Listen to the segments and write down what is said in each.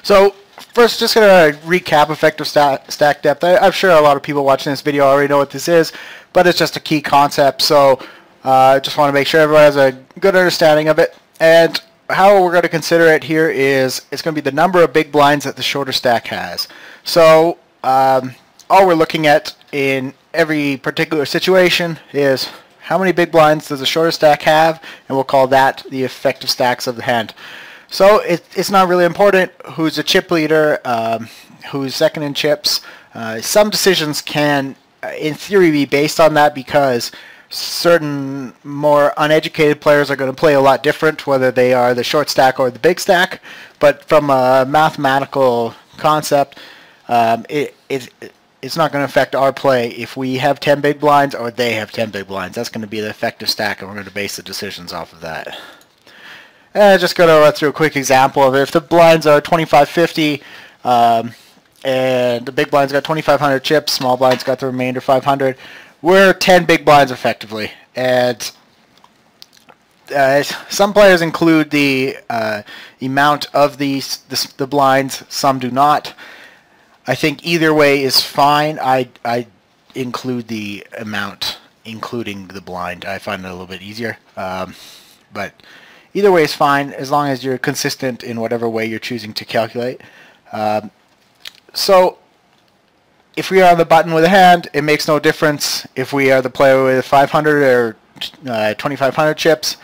So first, just going to recap effective stack depth. I'm sure a lot of people watching this video already know what this is, but it's just a key concept. So I just want to make sure everyone has a good understanding of it. And how we're going to consider it here is it's going to be the number of big blinds that the shorter stack has. So all we're looking at in every particular situation is how many big blinds does the shorter stack have, and we'll call that the effective stacks of the hand. So it's not really important who's a chip leader, who's second in chips. Some decisions can, in theory, be based on that because certain more uneducated players are going to play a lot different, whether they are the short stack or the big stack. But from a mathematical concept, it's not going to affect our play if we have 10 big blinds or they have 10 big blinds. That's going to be the effective stack, and we're going to base the decisions off of that. Just going to run through a quick example of it. If the blinds are 2550 and the big blinds got 2500 chips, small blinds got the remainder 500, we're 10 big blinds effectively. And some players include the amount of the blinds, some do not. I think either way is fine. I include the amount, including the blind. I find it a little bit easier. But either way is fine as long as you're consistent in whatever way you're choosing to calculate. So if we are on the button with a hand, it makes no difference if we are the player with 500 or 2500 chips.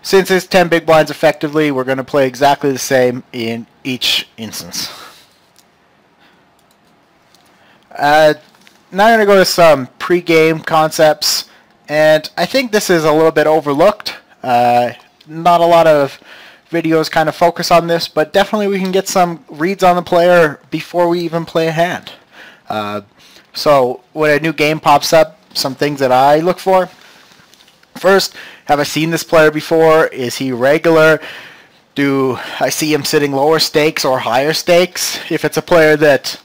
Since it's 10 big blinds effectively, we're going to play exactly the same in each instance. Now I'm going to go to some pre-game concepts, and I think this is a little bit overlooked. Not a lot of videos kind of focus on this, but definitely we can get some reads on the player before we even play a hand. So when a new game pops up, some things that I look for. First, have I seen this player before? Is he regular? Do I see him sitting lower stakes or higher stakes? If it's a player that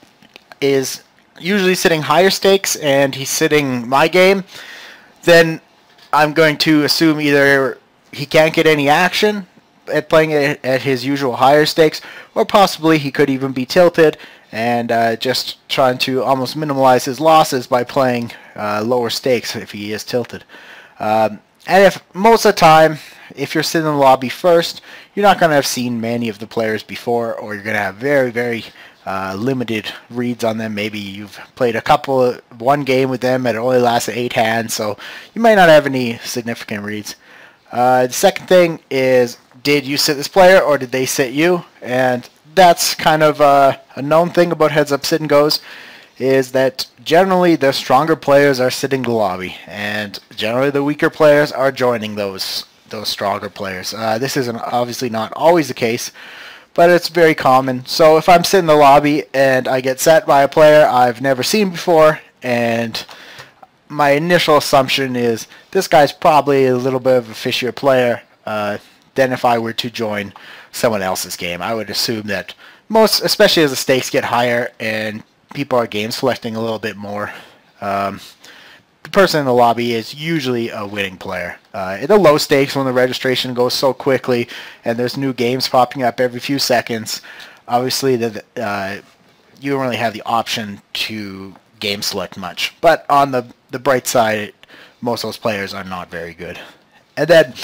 is usually sitting higher stakes and he's sitting my game, then I'm going to assume either he can't get any action at playing it at his usual higher stakes, or possibly he could even be tilted and just trying to almost minimize his losses by playing lower stakes if he is tilted. And if most of the time, if you're sitting in the lobby first, you're not going to have seen many of the players before, or you're going to have very, very limited reads on them. Maybe you've played one game with them and it only lasted 8 hands, so you might not have any significant reads. The second thing is, did you sit this player or did they sit you? And that's kind of a known thing about heads-up sit and goes, is that generally the stronger players are sitting the lobby, and generally the weaker players are joining those stronger players. This isn't obviously not always the case, but it's very common. So if I'm sitting in the lobby and I get set by a player I've never seen before, and my initial assumption is this guy's probably a little bit of a fishier player than if I were to join someone else's game. I would assume that most, especially as the stakes get higher and people are game selecting a little bit more, the person in the lobby is usually a winning player. In the low stakes, when the registration goes so quickly and there's new games popping up every few seconds, obviously you don't really have the option to game select much. But on the bright side, most of those players are not very good. And then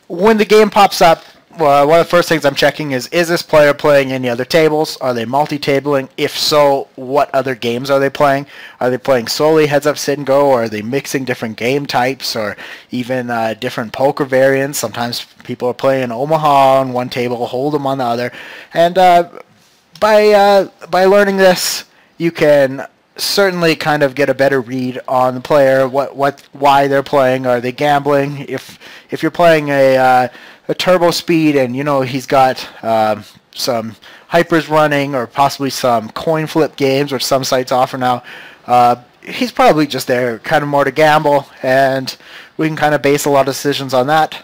when the game pops up, one of the first things I'm checking is this player playing any other tables? Are they multi-tabling? If so, what other games are they playing? Are they playing solely heads-up sit and go, or are they mixing different game types, or even different poker variants? Sometimes people are playing Omaha on one table, Hold'em on the other. And by learning this, you can certainly kind of get a better read on the player, why they're playing. Are they gambling? If you're playing a turbo speed and you know he's got some hypers running, or possibly some coin flip games, which some sites offer now, he's probably just there kind of more to gamble, and we can kind of base a lot of decisions on that.